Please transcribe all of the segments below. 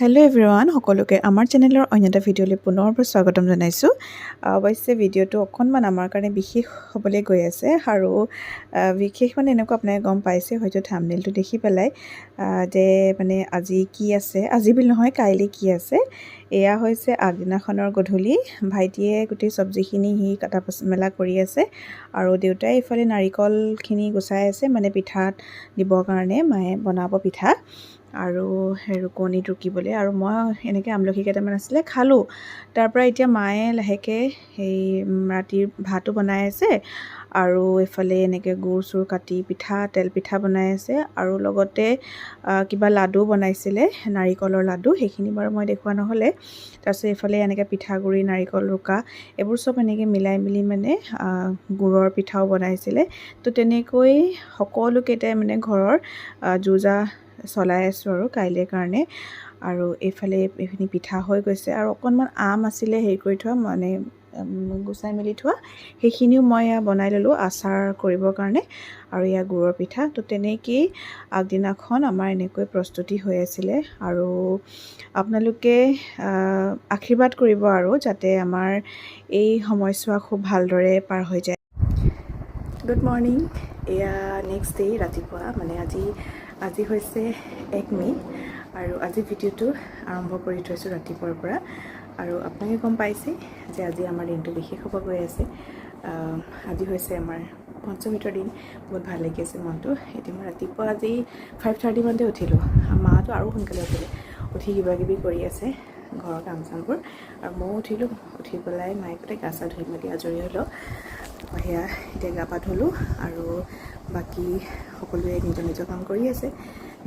Hello' everyone সকলোকে আমাৰ চেনেলৰ অন্য এটা ভিডিঅ'লৈ পুনৰবাৰ স্বাগতম জনাইছোঁ। অৱশ্যে ভিডিঅ'টো অকণমান আমাৰ কাৰণে বিশেষ হ'বলৈ গৈ আছে আৰু বিশেষ মানে এনেকুৱা আপোনালোকে গম পাইছে হয়তো থাম্বনেইলটো দেখি পেলাই যে মানে আজি কি আছে, আজি বুলি নহয় কাইলৈ কি আছে। এয়া হৈছে আগদিনাখনৰ গধূলি। ভাইটিয়ে গোটেই চব্জিখিনি সি কাটা মেলা কৰি আছে আৰু দেউতাই এইফালে নাৰিকলখিনি গুচাই আছে, মানে পিঠাত দিবৰ কাৰণে মায়ে বনাব পিঠা আৰু ৰুকনিত ৰুকিবলৈ। আৰু মই এনেকৈ আমলখি কেইটামান আছিলে খালোঁ। তাৰপৰা এতিয়া মায়ে লাহেকৈ সেই ৰাতিৰ ভাতো বনাই আছে আৰু এইফালে এনেকৈ গুৰ চুৰ কাটি তেল পিঠা বনাই আছে আৰু লগতে কিবা লাডু বনাইছিলে, নাৰিকলৰ লাডু, সেইখিনি বাৰু মই দেখুওৱা নহ'লে। তাৰপিছত এইফালে এনেকৈ পিঠাগুড়ি, নাৰিকল ৰুকা, এইবোৰ চব এনেকৈ মিলাই মিলি মানে গুড়ৰ পিঠাও বনাইছিলে। তো তেনেকৈ সকলোকেইটাই মানে ঘৰৰ যো-জা চলাই আছোঁ আৰু কাইলৈ কাৰণে। আৰু এইফালে এইখিনি পিঠা হৈ গৈছে আৰু অকণমান আম আছিলে হেৰি কৰি থোৱা, মানে গুচাই মেলি থোৱা, সেইখিনিও মই বনাই ল'লোঁ আচাৰ কৰিবৰ কাৰণে। আৰু এয়া গুড়ৰ পিঠা। তো তেনেকেই আগদিনাখন আমাৰ এনেকৈ প্ৰস্তুতি হৈ আছিলে আৰু আপোনালোকে আশীৰ্বাদ কৰিব আৰু যাতে আমাৰ এই সময়ছোৱা খুব ভালদৰে পাৰ হৈ যায়। Good morning. এয়া নেক্সট ডে ৰাতিপুৱা, মানে আজি হৈছে 1 মে' আৰু আজি ভিডিঅ'টো আৰম্ভ কৰি থৈছোঁ ৰাতিপুৱাৰ পৰা। আৰু আপোনালোকে গম পাইছে যে আজি আমাৰ দিনটো বিশেষ হ'ব গৈ আছে। আজি হৈছে আমাৰ পঞ্চমীতৰ দিন। বহুত ভাল লাগি আছে মনটো। এতিয়া মই ৰাতিপুৱা আজি 5:30 মানতে উঠিলোঁ। মাহঁতো আৰু সোনকালে উঠি কিবা কিবি কৰি আছে ঘৰৰ কাম চামবোৰ, আৰু ময়ো উঠিলোঁ। উঠি পেলাই মায়ে গোটেই গা চা ধুই মেলি আজৰি হ'লোঁ। সেয়া এতিয়া গা পা ধুলোঁ আৰু বাকী সকলোৱে নিজৰ নিজৰ কাম কৰি আছে।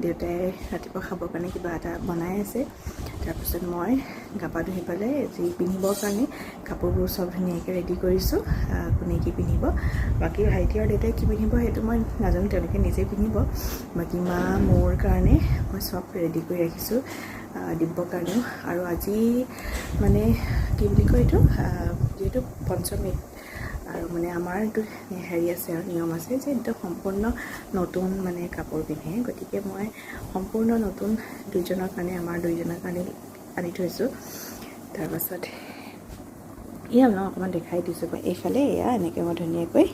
দেউতাই ৰাতিপুৱা খাবৰ কাৰণে কিবা এটা বনাই আছে। তাৰপিছত মই গা পা ধুই পেলাই যি পিন্ধিবৰ কাৰণে কাপোৰবোৰ চব ধুনীয়াকৈ ৰেডি কৰিছোঁ। কোনে কি পিন্ধিব, বাকী ভাইটি আৰু দেউতাই কি পিন্ধিব সেইটো মই নাজানো, তেওঁলোকে নিজেই পিন্ধিব। বাকী মা মোৰ কাৰণে মই চব ৰেডি কৰি ৰাখিছোঁ দিবৰ কাৰণেও। আৰু আজি মানে কি বুলি কয় এইটো, যিহেতু পঞ্চমী আৰু মানে আমাৰ এইটো হেৰি আছে আৰু নিয়ম আছে যে একদম সম্পূৰ্ণ নতুন মানে কাপোৰ পিন্ধে। গতিকে মই সম্পূৰ্ণ নতুন আমাৰ দুইজনৰ কাৰণে আনি থৈছোঁ। তাৰপাছত এয়া মই অকণমান দেখাই দিছোঁ। এইফালে এয়া এনেকৈ মই ধুনীয়াকৈ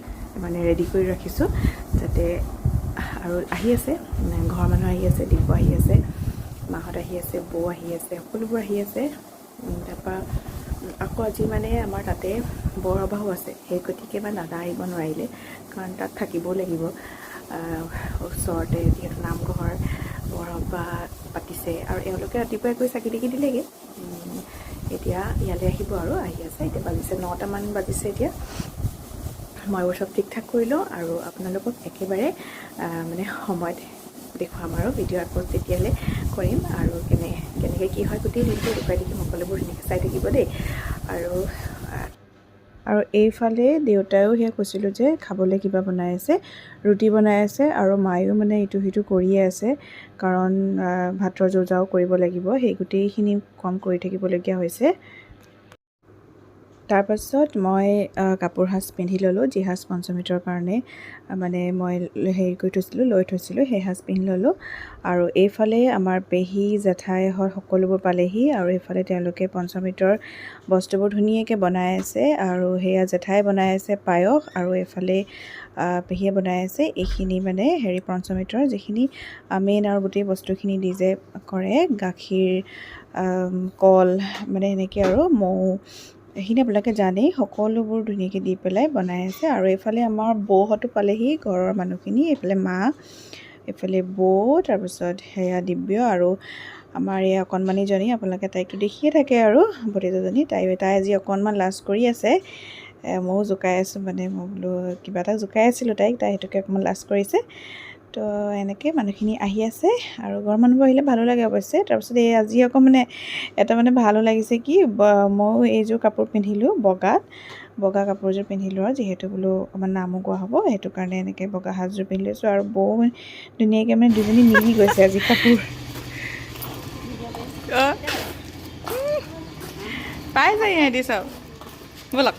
মানে ৰেডি কৰি ৰাখিছোঁ যাতে, আৰু আহি আছে ঘৰৰ মানুহ আহি আছে, ডিম্পু আহি আছে, মাহঁত আহি আছে, বৌ আহি আছে, সকলোবোৰ আহি আছে। তাৰপৰা আকৌ আজি মানে আমাৰ তাতে বৰসবাহো আছে, সেই গতিকে মানে দাদা আহিব নোৱাৰিলে, কাৰণ তাত থাকিবও লাগিব। ওচৰতে যিহেতু নামঘৰ বৰসবাহ পাতিছে আৰু এওঁলোকে ৰাতিপুৱাই গৈ চাকি তাকি দিলেগৈ। এতিয়া ইয়ালৈ আহিব আৰু আহি আছে। এতিয়া বাজিছে 9টামান বাজিছে। এতিয়া মই চব ঠিক ঠাক কৰি লওঁ আৰু আপোনালোকক একেবাৰে মানে সময়ত দেখুৱাম আৰু ভিডিঅ' আপলোড তেতিয়ালৈ কৰিম। আৰু কেনেকৈ কি হয় গোটেই দিনটো দেখুৱাই থাকিম, সকলোবোৰ ধুনীয়াকৈ চাই থাকিব দেই। আৰু এইফালে দেউতায়ো সেয়া কৈছিলোঁ যে খাবলৈ কিবা বনাই আছে, ৰুটি বনাই আছে, আৰু মায়েও মানে ইটো সিটো কৰিয়ে আছে, কাৰণ ভাতৰ যো-জাও কৰিব লাগিব। সেই গোটেইখিনি কাম কৰি থাকিবলগীয়া হৈছে। তাৰপাছত মই কাপোৰ সাজ পিন্ধি ল'লোঁ, যি সাজ পঞ্চমীতৰ কাৰণে মানে মই লৈ থৈছিলোঁ সেই সাজ পিন্ধি ল'লোঁ। আৰু এইফালে আমাৰ পেহী জেঠাইহঁত সকলোবোৰ পালেহি আৰু এইফালে তেওঁলোকে পঞ্চমীতৰ বস্তুবোৰ ধুনীয়াকৈ বনাই আছে। আৰু সেয়া জেঠাই বনাই আছে পায়স, আৰু এইফালে পেহীয়ে বনাই আছে এইখিনি মানে পঞ্চমীতৰ যিখিনি মেইন আৰু গোটেই বস্তুখিনি দি যে কৰে, গাখীৰ, কল, মানে এনেকৈ আৰু মৌ, এইখিনি আপোনালোকে জানেই, সকলোবোৰ ধুনীয়াকৈ দি পেলাই বনাই আছে। আৰু এইফালে আমাৰ বৌহঁতো পালেহি, ঘৰৰ মানুহখিনি, এইফালে মা, এইফালে বৌ, তাৰপিছত সেয়া দিব্য, আৰু আমাৰ এই অকণমানিজনী, আপোনালোকে তাইকতো দেখিয়ে থাকে আৰু ভতিজাজনী, তাই আজি অকণমান লাজ কৰি আছে। ময়ো জোকাই আছোঁ, মানে মই বোলো কিবা এটা জোকাই আছিলোঁ তাই সেইটোকে অকণমান লাজ কৰিছে। তো এনেকৈ মানুহখিনি আহি আছে আৰু ঘৰৰ মানুহবোৰ আহিলে ভালো লাগে অৱশ্যে। তাৰপিছত আজি আকৌ মানে এটা মানে ভালো লাগিছে কি, ময়ো এইযোৰ কাপোৰ পিন্ধিলোঁ, বগা কাপোৰযোৰ পিন্ধিলোঁ, আৰু যিহেতু বোলো অকণমান নামো গোৱা হ'ব, সেইটো কাৰণে এনেকৈ বগা সাজযোৰ পিন্ধি লৈছোঁ। আৰু বৌ ধুনীয়াকৈ মানে দুজনী মিলি গৈছে আজি কাপোৰ। পাই যায় সিহঁতি চব, ব'লক।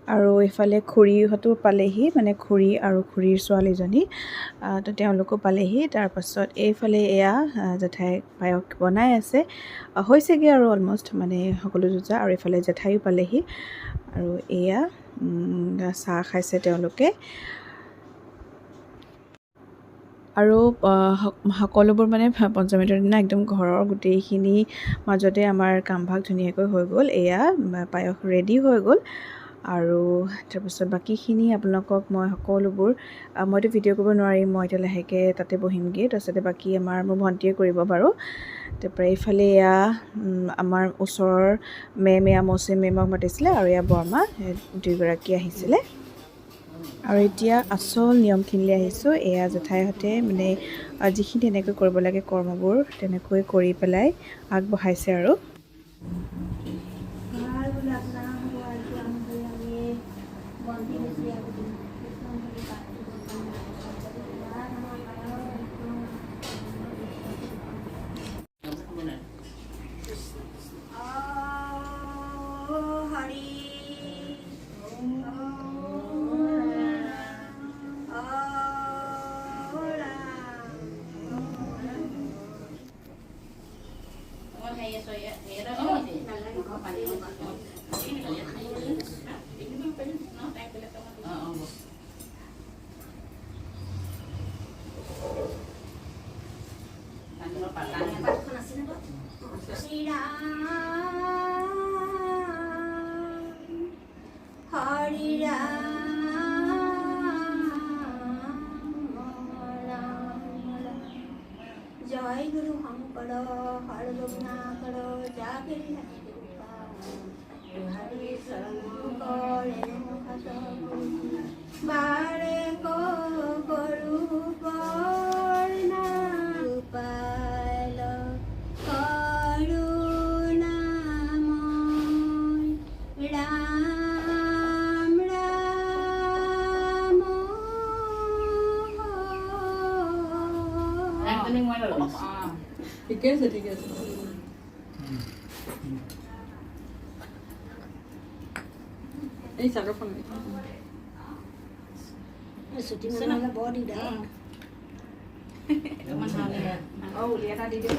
আৰু এইফালে খুৰীহঁতো পালেহি মানে খুৰী আৰু খুৰীৰ ছোৱালীজনী তো তেওঁলোকো পালেহি তাৰপাছত এইফালে এয়া জেঠাই পায়স বনাই আছে হৈছেগৈ আৰু অলম'ষ্ট মানে সকলো যোজা আৰু এইফালে জেঠাইও পালেহি আৰু এয়া চাহ খাইছে তেওঁলোকে আৰু সকলোবোৰ মানে পঞ্চমীৰ দিনা একদম ঘৰৰ গোটেইখিনি মাজতে আমাৰ কামভাগ ধুনীয়াকৈ হৈ গ'ল এয়া পায়স ৰেডি হৈ গ'ল আৰু তাৰপিছত বাকীখিনি আপোনালোকক মই সকলোবোৰ মইতো ভিডিঅ' কৰিব নোৱাৰিম মই এতিয়া লাহেকৈ তাতে বহিমগৈ তাৰপিছতে বাকী মোৰ ভণ্টিয়ে কৰিব বাৰু তাৰপৰা এইফালে এয়া আমাৰ ওচৰৰ মেম এয়া মৌচুমী মেমক মাতিছিলে আৰু এয়া বৰমা দুয়োগৰাকী আহিছিলে আৰু এতিয়া আচল নিয়মখিনিলৈ আহিছোঁ এয়া জেঠাইহঁতে মানে যিখিনি এনেকৈ কৰিব লাগে কৰ্মবোৰ তেনেকৈ কৰি পেলাই আগবঢ়াইছে আৰু জয় গুরু শঙ্কর হর রঘুনাথর যাকে হরে শঙ্করে বারে করু পর্ণা গোপাল করুণাময় রাম রাম ঠিকে আছে ঠিক আছে এই চাদৰখন ছুটি মাৰিলে বৰ দিগদাৰ উলিয়াই এটা দি দিব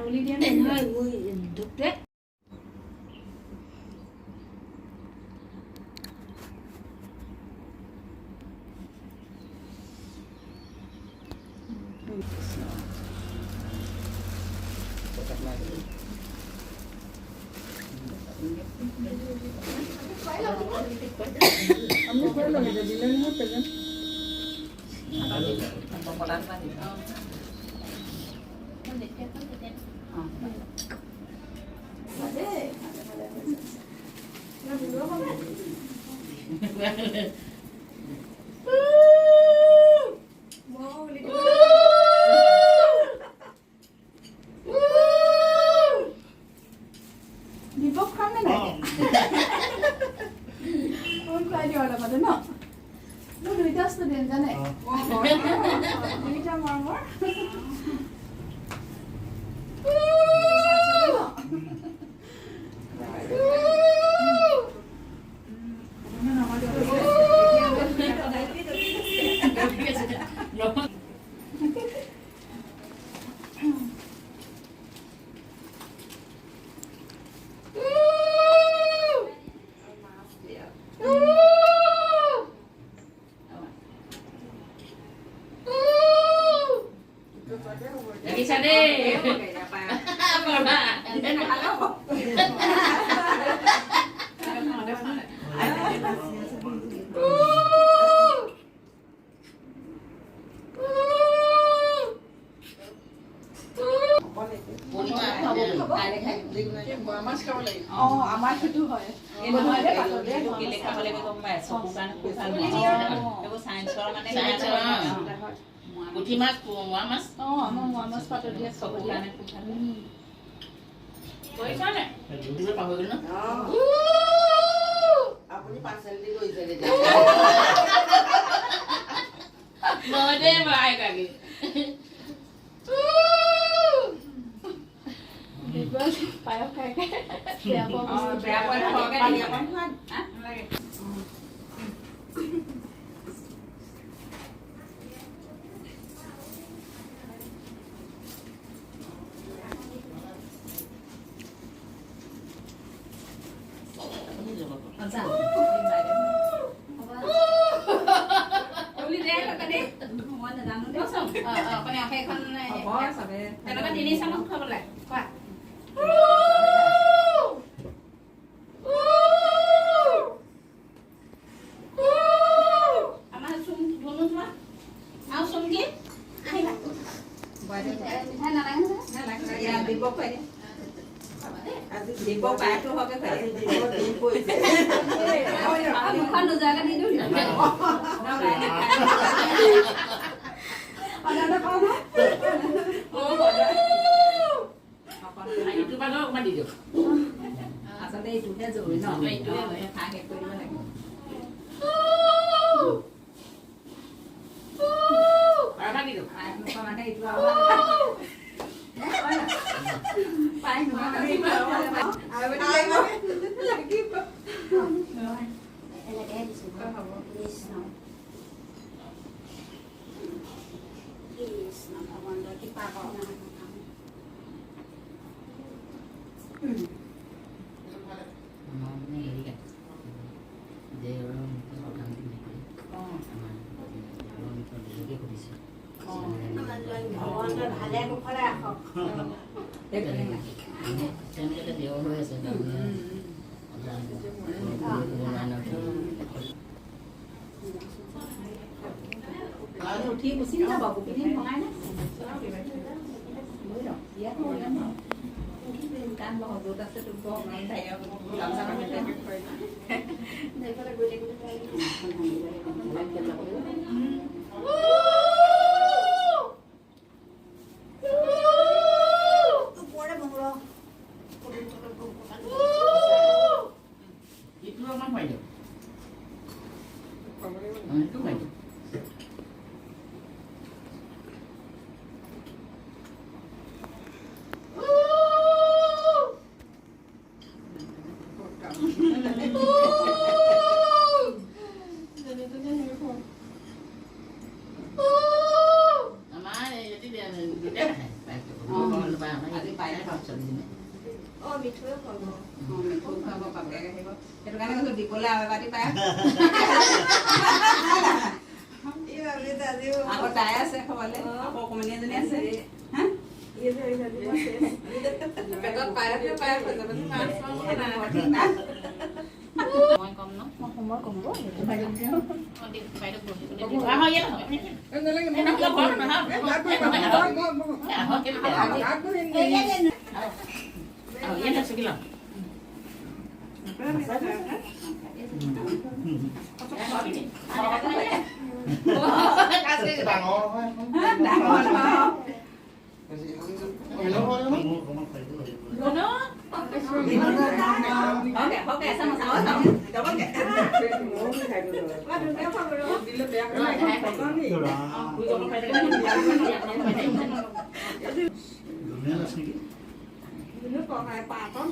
উলি দিয়া ধূপটোৱে আমি কৰি ল'ম এতিয়া দিলে নহয় প্ৰেজেণ্ট দীপক খাম নে নাই খুৱাই দিওঁ লগতে ন মোৰ দুইটা ষ্টুডেণ্ট জানে দুইটা মৰমৰ আমাৰ সেইটো হয় পুঠি মাছ মোৱা মাছ আমাৰ মোৱা মাছ পাতত দিয়া চকু কাৰণে পাহৰি গ'ল ন আপুনি পাৰ্চেল দি গৈছে মই দে বাই কাকি পায়স খাই বেয়া পোৱা নালাগে দিব পায়টো হবে মুখন নোযোৱাকে দি দিওঁ এইটো পালেও অকণমান দি দিয়ক আচলতে এইটোহে জৰুৰী ন এইটোৱে খাই শেষ কৰিব লাগে পায়স দি দিয়ক মানে এইটো পাই এনেকৈ দিছোঁ হ'ব কৃষ্ণ কৃষ্ণ ভগৱানৰ কৃপা কৰক ভগৱানৰ ভালে কুশলে ৰাখক উঠি গুচি যাব গোপিনী ভঙাই নাই কান বহ য'ত আছে তোক ভঙাই এইটো অকণমান খুৱাই দিয়ক এইটো খুৱাই দিয়ক আগত তাই আছে খবৰলে অকণমানি এজনী আছে মই কম ন সময় কমিব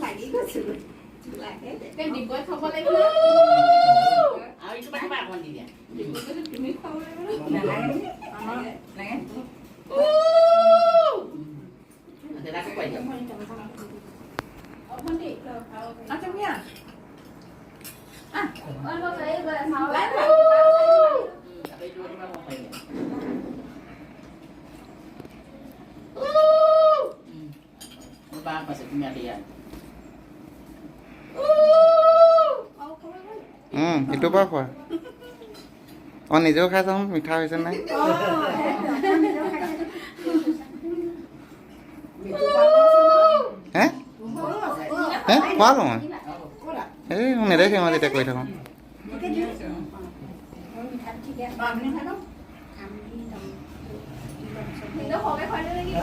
লাগি গৈছিল ডিগবৈ খাব লাগিব আৰু এইটো পাতিবা অকণমান দি দিয়া তুমি খাব লাগিব দাদাকো খুৱাই দিয়ক বাপ আছে তুমি ইয়াতে ইয়াত এইটো বাৰু খোৱা অঁ নিজেও খাই চাওঁ মিঠা হৈছে নাই হে হে খোৱালোঁ মই এই মোক নেদেখে মই যেতিয়া কৰি থাকোঁ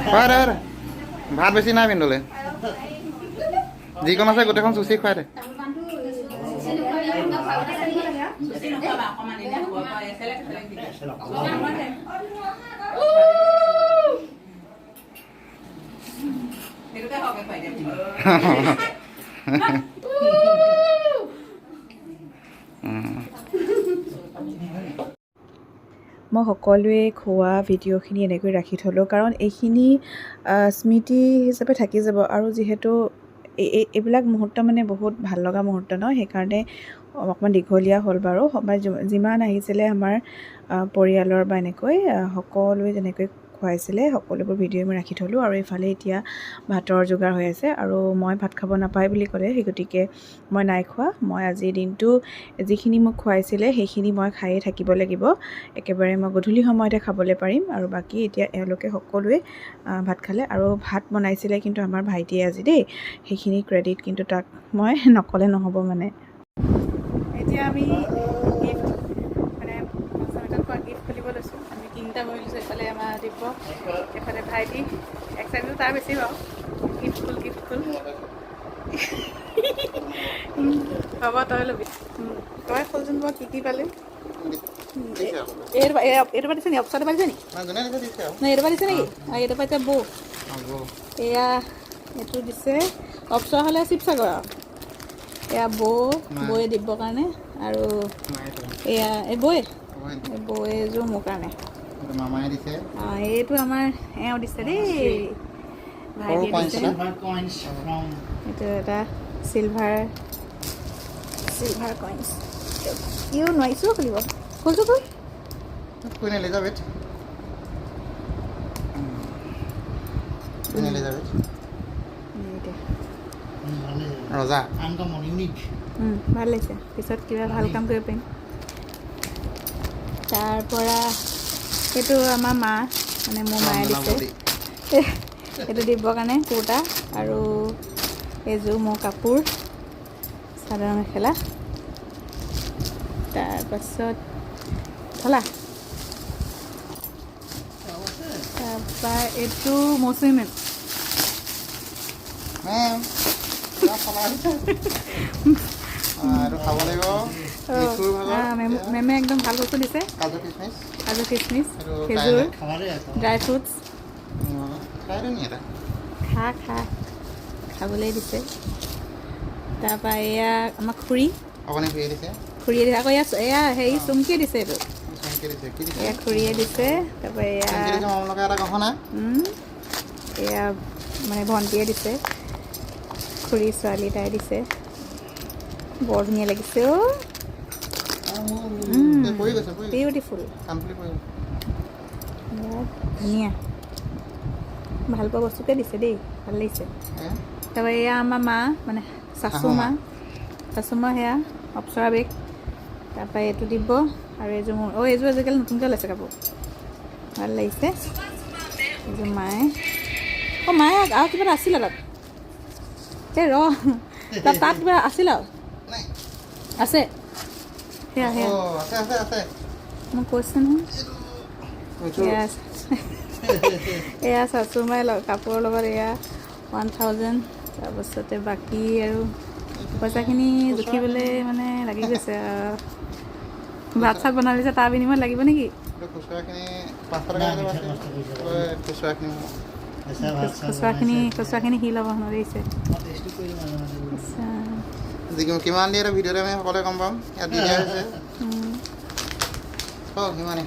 খুৱাই দে ভাত বেছি নাই পিন্ধলে যিকণ আছে গোটেইখন চুচি খুৱাই দে অকণমান এইটোকে হকে খুৱাই দিম মই সকলোৱে খোৱা ভিডিঅ'খিনি এনেকৈ ৰাখি থ'লোঁ কাৰণ এইখিনি স্মৃতি হিচাপে থাকি যাব আৰু যিহেতু এইবিলাক মুহূৰ্ত মানে বহুত ভাল লগা মুহূৰ্ত ন সেইকাৰণে অকণমান দীঘলীয়া হ'ল বাৰু যিমান আহিছিলে আমাৰ পৰিয়ালৰ বা এনেকৈ সকলোৱে যেনেকৈ খুৱাইছিলে সকলোবোৰ ভিডিঅ' মই ৰাখি থ'লোঁ আৰু এইফালে এতিয়া ভাতৰ যোগাৰ হৈ আছে আৰু মই ভাত খাব নাপায় বুলি ক'লে সেই গতিকে মই নাই খোৱা মই আজিৰ দিনটো যিখিনি মোক খুৱাইছিলে সেইখিনি মই খায়ে থাকিব লাগিব একেবাৰে মই গধূলি সময়তে খাবলৈ পাৰিম আৰু বাকী এতিয়া এওঁলোকে সকলোৱে ভাত খালে আৰু ভাত বনাইছিলে কিন্তু আমাৰ ভাইটিয়ে আজি দেই সেইখিনি ক্ৰেডিট কিন্তু তাক মই নক'লে নহ'ব মানে এতিয়া আমি গিফ্ট মানে গিফ্ট খুলিব লৈছোঁ আমি তিনিটা বহি লৈছোঁ এইফালে আমাৰ দিব্য এইফালে ভাইটি এক চাইডটো তাৰ বেছি বাৰু গিফ্ট খুল হ'ব তই ল'বি তই খোলচোন বাৰু কি পালি এইটো পৰা দিছে নি অপচাৰটো পৰা দিছে নি নাই এইটো পৰা দিছে নেকি এইটো পৰা এতিয়া বৌ এয়া এইটো দিছে অপচৰ হ'লে শিৱসাগৰ আৰু এয়া বৌয়ে দিবৰ কাৰণে আৰু এয়া এই বৌয়ে এযোৰ মোৰ কাৰণে এইটো আমাৰ এওঁ দিছে দেই ভাইটিয়ে দিছে এইটো এটা চিলভাৰ কইনছ ইও নোৱাৰিছোঁ খুলিব খুলছোঁ খুল Queen Elizabeth. Queen Elizabeth. Rosa. ভাল লাগিছে পিছত কিবা ভাল কাম কৰিব পাৰিম তাৰপৰা এইটো আমাৰ মা মানে মোৰ মায়ে দিছে এইটো দিবৰ কাৰণে কুৰ্তা আৰু এইযোৰ মোৰ কাপোৰ চাদৰ মেখেলা তাৰপাছত থলা তাৰপৰা এইটো মৌচুমী মেম মেমে একদম ভাল বস্তু দিছে কাজু কিচমিচ খেজুৰ ড্ৰাই ফ্ৰুটছ খাবলৈ দিছে তাৰপৰা এয়া আমাক খুৰীয়ে দিছে আকৌ এয়া হেৰি চুমকিয়ে দিছে এইটো এয়া খুৰীয়ে দিছে তাৰপৰা এয়া মানে ভণ্টিয়ে দিছে খুৰী ছোৱালী তাই দিছে বৰ ধুনীয়া লাগিছে বিউটিফুল ধুনীয়া ভাল পোৱা বস্তুকে দিছে দেই ভাল লাগিছে তাৰপৰা এয়া আমাৰ মা মানে চাচু মা সেয়া অপ্সৰা বেগ তাৰপৰা এইটো দিব আৰু এইযোৰ মোৰ এইযোৰ আজিকালি নতুনকৈ ওলাইছে কাপোৰ ভাল লাগিছে এইযোৰ মায়ে মায়ে আৰু কিবা এটা আছিলে তাত তাত কিবা আছিল আৰু আছে সেয়া মই কৈছোঁ নহয় এয়া চাচু মায়ে কাপোৰৰ লগত এয়া 1000 তাৰপাছতে বাকী আৰু পইচাখিনি জুখিবলৈ মানে লাগি গৈছে ভাত চাত বনালে যে তাৰ বিনিময়ত লাগিব নেকি খুচুৰাখিনি সি ল'ব নোৱাৰিছে কিমান দিয়ে ভিডিঅ'তে আমি সকলোৱে গম পাম ইয়াত দি দিয়া হৈছে সিমানে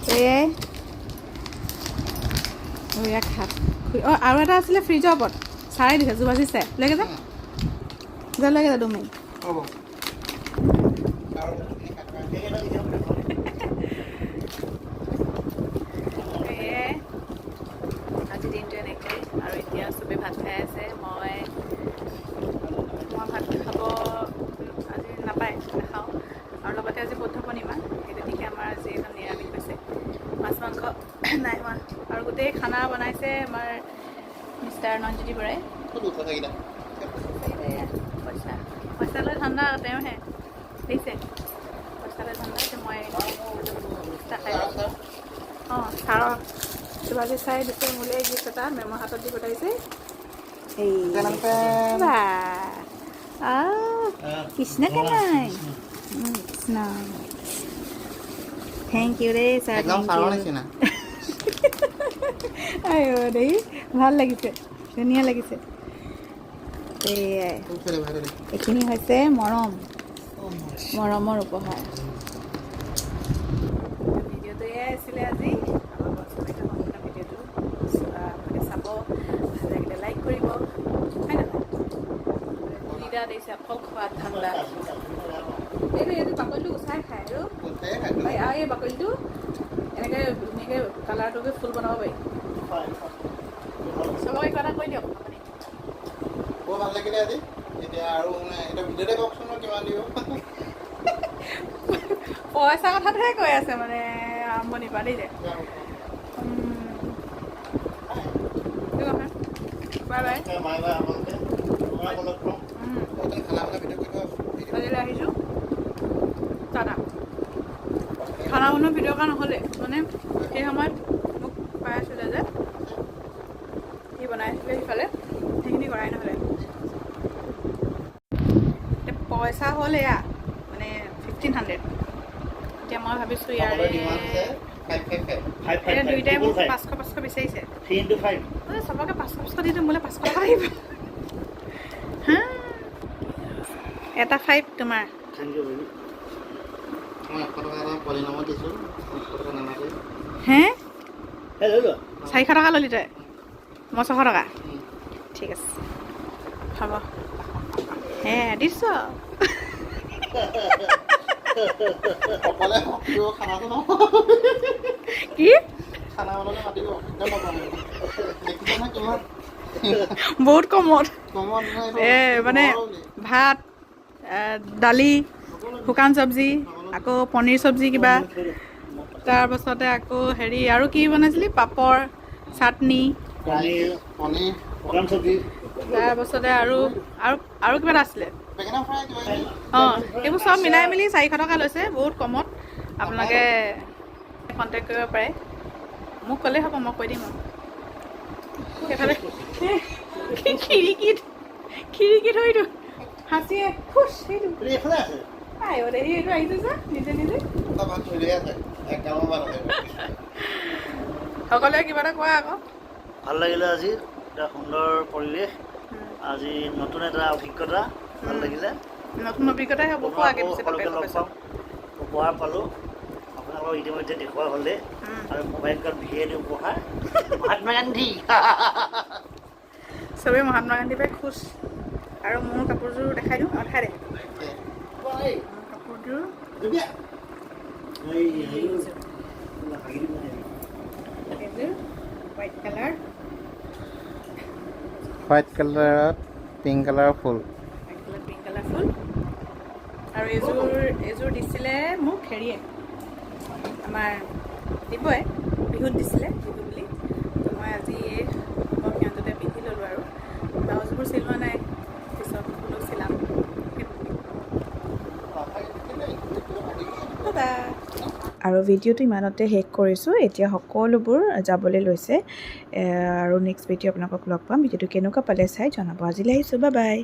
সেয়াই আৰু এটা আছিলে ফ্ৰিজৰ ওপৰত চাই দিছে জোৰ বাজিছে লৈকে যা লৈকে যা তুমি হ'ব আজিৰ দিনটো এনেকৈ আৰু এতিয়া চবেই ভাত খাই আছে মই ভাত খাব আজি নাখাওঁ আৰু লগতে আজি বৌদ্ধ পূৰ্ণিমা সেই গতিকে আমাৰ আজি এখন নিৰামিষ হৈছে মাছ মাংস নাই হোৱা আৰু গোটেই খানা বনাইছে আমাৰ মিষ্টাৰ নঞ্জুতি বৰাই পইচা লৈ ঠাণ্ডা তেওঁহে দেখিছে পইচা লৈ ঠাণ্ডা মই খাই ছাৰৰ শিৱাজী চাই দিছে মোলৈ গিফ্ট এটা মেমৰ হাতত দি পঠাইছে কৃষ্ণ কামাই কৃষ্ণ থেংক ইউ দেই ছাৰ দেই ভাল লাগিছে ধুনীয়া লাগিছে এয়াই এইখিনি হৈছে মৰমৰ উপহাৰ ভিডিঅ'টো এয়াই আছিলে আজি ভিডিঅ'টো মানে চাব ভাল লাগিলে লাইক কৰিব হয় নহয় সুবিধা দিছে অকল খোৱাত ঠাণ্ডা এইটো বাকলিটো গুচাই খায় আৰু এই বাকলিটো এনেকৈ ধুনীয়াকৈ কালাৰটোকে ফুল বনাব পাৰি চবকে কিবা এটা কৈ দিয়ক আপুনি বৰ ভাল লাগিলে আজি এতিয়া আৰু মানে এটা ভিডিঅ'তে কওকচোন কিমান দিব পইচা কথাটোহে কৈ আছে মানে আৰম্ভণি পৰা দেই যে বাই বাই আজিলৈ আহিছোঁ দাদা খানা বনোৱা ভিডিঅ' কৰা নহ'লে মানে সেই সময়ত মোক পাই আছিলে যে সি বনাই আছিলে সিফালে সেইখিনি কৰাই নহ'লে এতিয়া পইচা হ'ল এয়া মানে 1500 এতিয়া মই ভাবিছোঁ ইয়াৰে দুইটাই মোক 500 বিচাৰিছে চবকে 500 দি দিম বোলে 500 টকা লাগিব হা এটা 5 তোমাৰ হে 400 টকা ল'লি তই মই 600 টকা ঠিক আছে হ'ব হে দিছ কি বহুত কমত মানে ভাত দালি শুকান চব্জি আকৌ পনীৰ চব্জি কিবা তাৰপাছতে আকৌ হেৰি আৰু কি বনাইছিলি পাপৰ চাটনি তাৰপাছতে আৰু কিবা এটা আছিলে অঁ এইবোৰ চব মিলাই মেলি 400 টকা লৈছে বহুত কমত আপোনালোকে কণ্টেক্ট কৰিব পাৰে মোক ক'লেই হ'ব মই কৈ দিম আৰু সেইফালে খিৰিকীত হয়তো হাঁচিয়ে খুচ সেইটো এইটো আহিছে যে নিজে সকলোৱে কিবা এটা কোৱা আকৌ ভাল লাগিলে আজি এটা সুন্দৰ পৰিৱেশ আজি নতুন এটা অভিজ্ঞতা ভাল লাগিলে নতুন অভিজ্ঞতাই হ'ব আগে সকলোকে লগ পাম উপহাৰ পালোঁ আপোনালোকক ইতিমধ্যে দেখুওৱা হ'লে আৰু মোবাইল কাৰ্ড বিশেষ উপহাৰ মহাত্মা গান্ধী চবেই মহাত্মা গান্ধী পাই খুচ আৰু মোৰ কাপোৰযোৰ দেখাই দিওঁ দেখাই দে কাপোৰযোৰ হোৱাইট কালাৰত পিংক কালাৰৰ ফুল পিংক কালাৰ ফুল আৰু এইযোৰ দিছিলে মোক হেৰিয়ে আমাৰ দিবই বিহুত দিছিলে বিহু বুলি তো মই আজি এই সিহঁততে পিন্ধি ল'লোঁ আৰু ব্লাউজবোৰ চিলোৱা নাই পিছত বোলো চিলাম আৰু ভিডিঅ'টো ইমানতে শেষ কৰিছোঁ এতিয়া সকলোবোৰ যাবলৈ লৈছে আৰু নেক্সট ভিডিঅ' আপোনালোকক লগ পাম ভিডিঅ'টো কেনেকুৱা পালে চাই জনাব আজিলৈ আহিছোঁ বাই বাই